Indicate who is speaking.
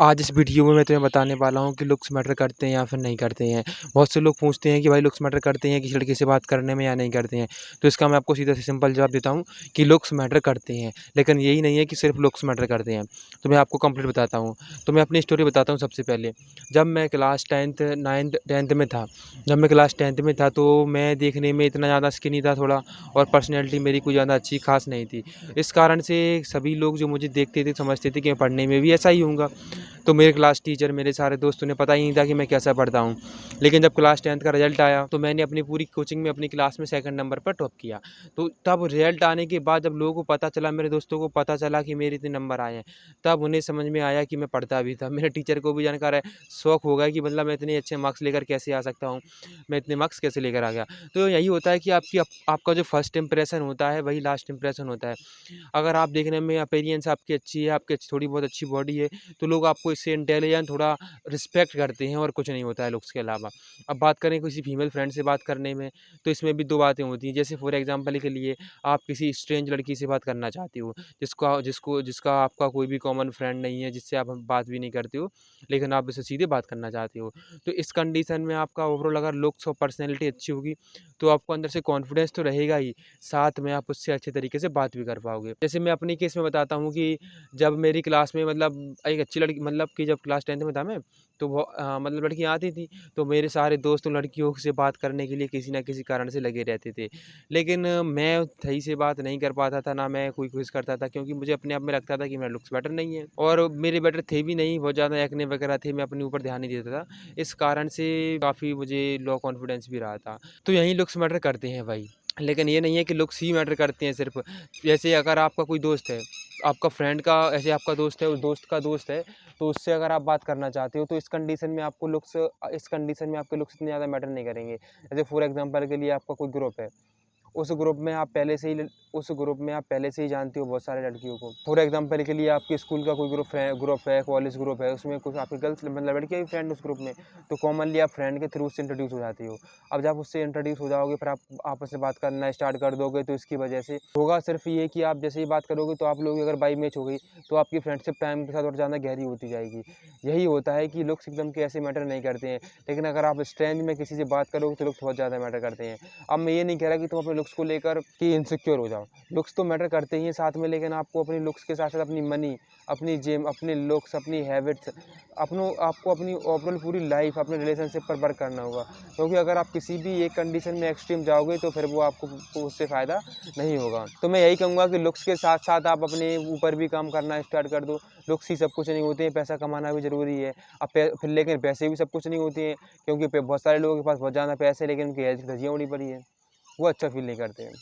Speaker 1: आज इस वीडियो में मैं तुम्हें बताने वाला हूँ कि लुक्स मैटर करते हैं या फिर नहीं करते हैं। बहुत से लोग पूछते हैं कि भाई लुक्स मैटर करते हैं किसी लड़की से बात करने में या नहीं करते हैं। तो इसका मैं आपको सीधा से सिंपल जवाब देता हूँ कि लुक्स मैटर करते हैं, लेकिन यही नहीं है कि सिर्फ लुक्स मैटर करते हैं। तो मैं आपको कंप्लीट बताता हूँ। तो मैं अपनी स्टोरी बताता हूँ सबसे पहले। जब मैं क्लास 10th 9th 10th में था जब मैं क्लास 10th में था तो मैं देखने में इतना ज़्यादा स्किनी था थोड़ा, और पर्सनैलिटी मेरी कोई ज़्यादा अच्छी ख़ास नहीं थी। इस कारण से सभी लोग जो मुझे देखते थे समझते थे कि मैं पढ़ने में भी ऐसा ही होऊँगा। तो मेरे क्लास टीचर, मेरे सारे दोस्तों ने पता ही नहीं था कि मैं कैसा पढ़ता हूँ। लेकिन जब क्लास 10th का रिज़ल्ट आया तो मैंने अपनी पूरी कोचिंग में अपनी क्लास में सेकंड नंबर पर टॉप किया। तो तब रिज़ल्ट आने के बाद जब लोगों को पता चला, मेरे दोस्तों को पता चला कि मेरे इतने नंबर आए हैं, तब उन्हें समझ में आया कि मैं पढ़ता भी था। मेरे टीचर को भी जानकर शौक हो गया कि मतलब मैं इतने अच्छे मार्क्स लेकर कैसे आ सकता हूँ, मैं इतने मार्क्स कैसे लेकर आ गया। तो यही होता है कि आपका जो फर्स्ट इंप्रेशन होता है वही लास्ट इंप्रेशन होता है। अगर आप देखने में अपीयरेंस आपकी अच्छी है, आपकी थोड़ी बहुत अच्छी बॉडी है, तो लोग आपको इससे इंटेलिजेंट थोड़ा रिस्पेक्ट करते हैं और कुछ नहीं होता है लुक्स के अलावा। अब बात करें किसी फीमेल फ्रेंड से बात करने में, तो इसमें भी 2 बातें होती हैं। जैसे फॉर एग्ज़ाम्पल के लिए आप किसी स्ट्रेंज लड़की से बात करना चाहते हो, जिसका आपका कोई भी कॉमन फ्रेंड नहीं है, जिससे आप बात भी नहीं करते हो, लेकिन आप उससे सीधे बात करना चाहते हो। तो इस कंडीशन में आपका ओवरऑल अगर लुक्स और पर्सनैलिटी अच्छी होगी, तो आपको अंदर से कॉन्फिडेंस तो रहेगा ही, साथ में आप उससे अच्छे तरीके से बात भी कर पाओगे। जैसे मैं अपनी केस में बताता हूँ कि जब मेरी क्लास में मतलब एक अच्छी लड़की, मतलब कि जब क्लास 10th में था मैं, तो वो मतलब लड़कियाँ आती थी, तो मेरे सारे दोस्त उन लड़कियों से बात करने के लिए किसी न किसी कारण से लगे रहते थे। लेकिन मैं सही से बात नहीं कर पाता था, ना मैं कोई कोशिश करता था, क्योंकि मुझे अपने आप में लगता था कि मेरा लुक्स बेटर नहीं है और मेरे बेटर थे भी नहीं, बहुत ज़्यादा एक्ने वगैरह थे, मैं अपने ऊपर ध्यान नहीं देता था। इस कारण से काफ़ी मुझे लो कॉन्फिडेंस भी रहा था। तो यही लुक्स मैटर करते हैं भाई। लेकिन ये नहीं है कि लुक्स ही मैटर करते हैं सिर्फ़। जैसे अगर आपका कोई दोस्त है, आपका फ्रेंड का ऐसे आपका दोस्त है, उस दोस्त का दोस्त है, तो उससे अगर आप बात करना चाहते हो, तो इस कंडीशन में आपके लुक्स इतने ज़्यादा मैटर नहीं करेंगे। जैसे फॉर एग्ज़ाम्पल के लिए आपका कोई ग्रुप है, उस ग्रुप में आप पहले से ही जानते हो बहुत सारे लड़कियों को। फॉर एग्ज़ाम्पल के लिए आपके स्कूल का कोई ग्रुप है, कॉलेज ग्रुप है, उसमें कुछ आपकी गर्ल्स मतलब लड़कियाँ भी फ्रेंड उस ग्रुप में, तो कॉमनली आप फ्रेंड के थ्रू उससे इंट्रोड्यूस हो जाती हो। अब जब उससे इंट्रोड्यूस हो जाओगे, फिर आप आपस में बात करना स्टार्ट कर दोगे, तो इसकी वजह से होगा सिर्फ ये कि आप जैसे ही बात करोगे, तो आप लोगों की अगर बाई मैच हो गई, तो आपकी फ्रेंडशिप टाइम के साथ और ज़्यादा गहरी होती जाएगी। यही होता है कि लुक्स एकदम के ऐसे मैटर नहीं करते हैं, लेकिन अगर आप स्ट्रेंज में किसी से बात करोगे, तो लुक्स बहुत ज़्यादा मैटर करते हैं। अब मैं ये नहीं कह रहा कि तुम अपने लुक्स को लेकर कि इनसिक्योर हो जाओ। लुक्स तो मैटर करते ही हैं साथ में, लेकिन आपको अपनी लुक्स के साथ-साथ अपनी मनी, अपनी जिम, अपने लुक्स, अपनी हैबिट्स, आपको अपनी ओवरऑल पूरी लाइफ़ अपने रिलेशनशिप पर वर्क करना होगा। क्योंकि अगर आप किसी भी एक कंडीशन में एक्सट्रीम जाओगे, तो फिर वो आपको उससे फ़ायदा नहीं होगा। तो मैं यही कहूँगा कि लुक्स के साथ-साथ आप अपने ऊपर भी काम करना स्टार्ट कर दो। लुक्स ही सब कुछ नहीं होते हैं, पैसा कमाना भी ज़रूरी है। अब फिर लेकिन पैसे भी सब कुछ नहीं होते हैं, क्योंकि बहुत सारे लोगों के पास बहुत ज़्यादा पैसे हैं, लेकिन उनकी हेल्थ धजिया उड़ी पड़ी है। वो अच्छा फ़ील नहीं करते हैं।